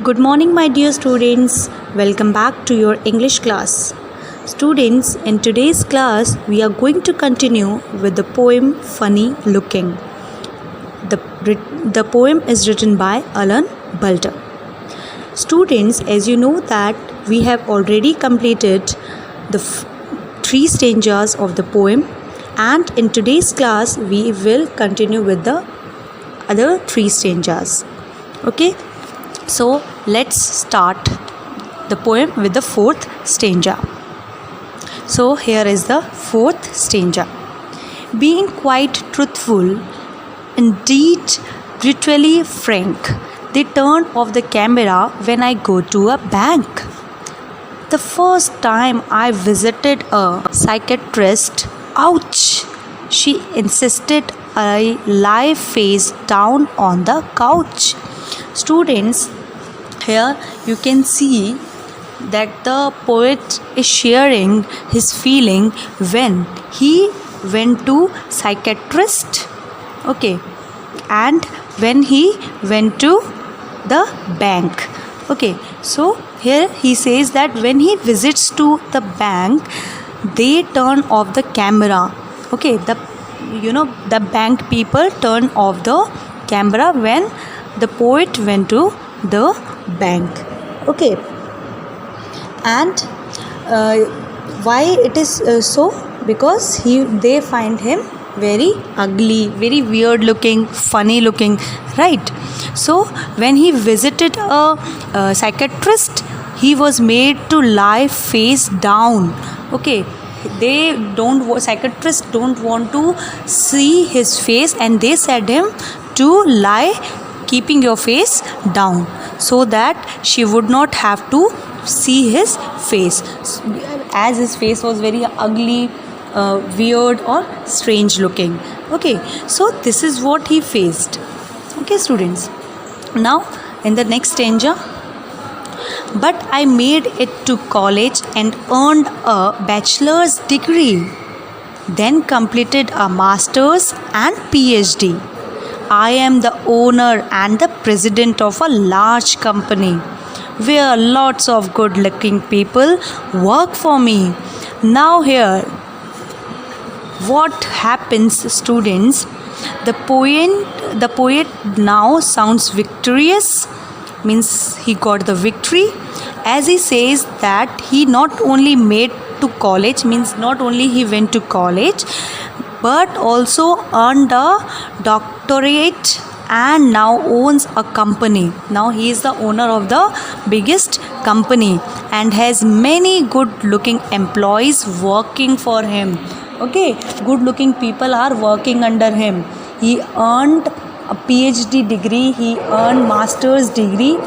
Good morning, my dear students. Welcome back to your English class. Students, in today's class, we are going to continue with the poem Funny Looking. The poem is written by Alan Balter. Students, as you know that we have already completed the three stanzas of the poem, and in today's class, we will continue with the other three stanzas. Okay? So let's start the poem with the fourth stanza. So here is the fourth stanza. Being quite truthful, indeed brutally frank, they turn off the camera when I go to a bank. The first time I visited a psychiatrist, ouch, she insisted I lie face down on the couch. Students, here you can see that the poet is sharing his feeling when he went to psychiatrist, okay, and when he went to the bank, okay. So here he says that when he visits to the bank, they turn off the camera, okay. The bank people turn off the camera when the poet went to the bank, okay. And why it is so? Because they find him very ugly, very weird looking, funny looking, right? So when he visited a psychiatrist, he was made to lie face down, okay. Psychiatrists don't want to see his face, and they said him to lie keeping your face down so that she would not have to see his face, as his face was very ugly, weird or strange looking, okay. So this is what he faced, okay students. Now in the next stanza, but I made it to college and earned a bachelor's degree, then completed a master's and PhD. I am the owner and the president of a large company where lots of good looking people work for me. Now here what happens, students? The poet now sounds victorious, means he got the victory, as he says that he not only made to college, means not only he went to college, but also earned a doctorate and now owns a company. Now he is the owner of the biggest company and has many good looking employees working for him, okay. Good looking people are working under him. He earned a PhD degree, he earned master's degree,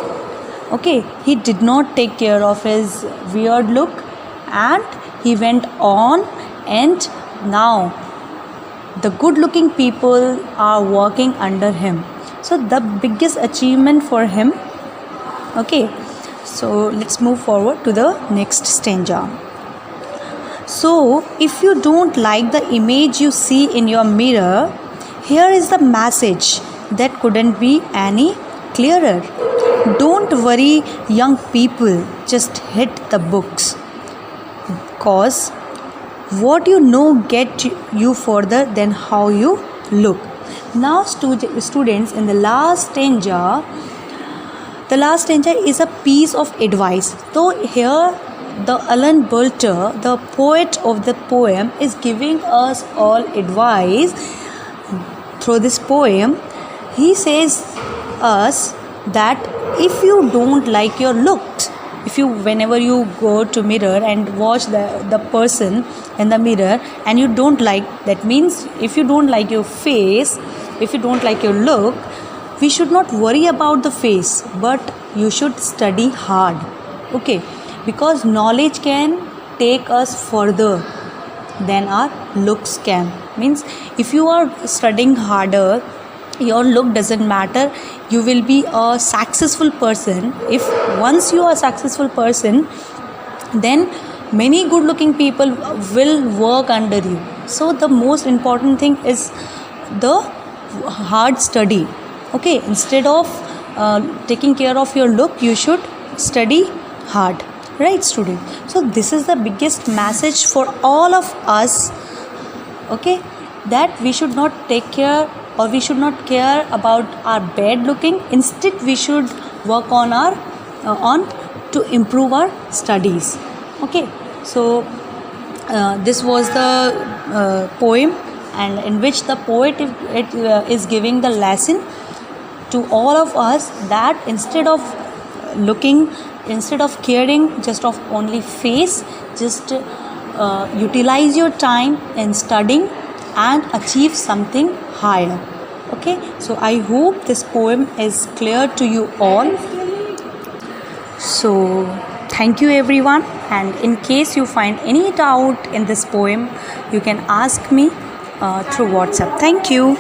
okay. He did not take care of his weird look and he went on, and now the good looking people are working under him. So the biggest achievement for him, okay. So let's move forward to the next stanza. So if you don't like the image you see in your mirror, here is the message that couldn't be any clearer. Don't worry, young people, just hit the books, cause what you know get you further than how you look. Now students, in the last stanza is a piece of advice. So here the Alan Balter, the poet of the poem, is giving us all advice through this poem. He says us that if you don't like your looks, whenever you go to mirror and watch the person in the mirror and you don't like, that means if you don't like your face, if you don't like your look, we should not worry about the face, but you should study hard, okay, because knowledge can take us further than our looks can. Means if you are studying harder, your look doesn't matter, you will be a successful person. If once you are a successful person, then many good looking people will work under you. So the most important thing is the hard study, okay. Instead of taking care of your look, you should study hard, right student? So this is the biggest message for all of us, okay, that we should not take care or we should not care about our bad looking. Instead we should work on our on to improve our studies. Okay, so this was the poem, and in which the poet is giving the lesson to all of us that instead of caring just of only face, just utilize your time in studying and achieve something higher. Okay, so I hope this poem is clear to you all. So thank you everyone, and in case you find any doubt in this poem, you can ask me through WhatsApp. Thank you.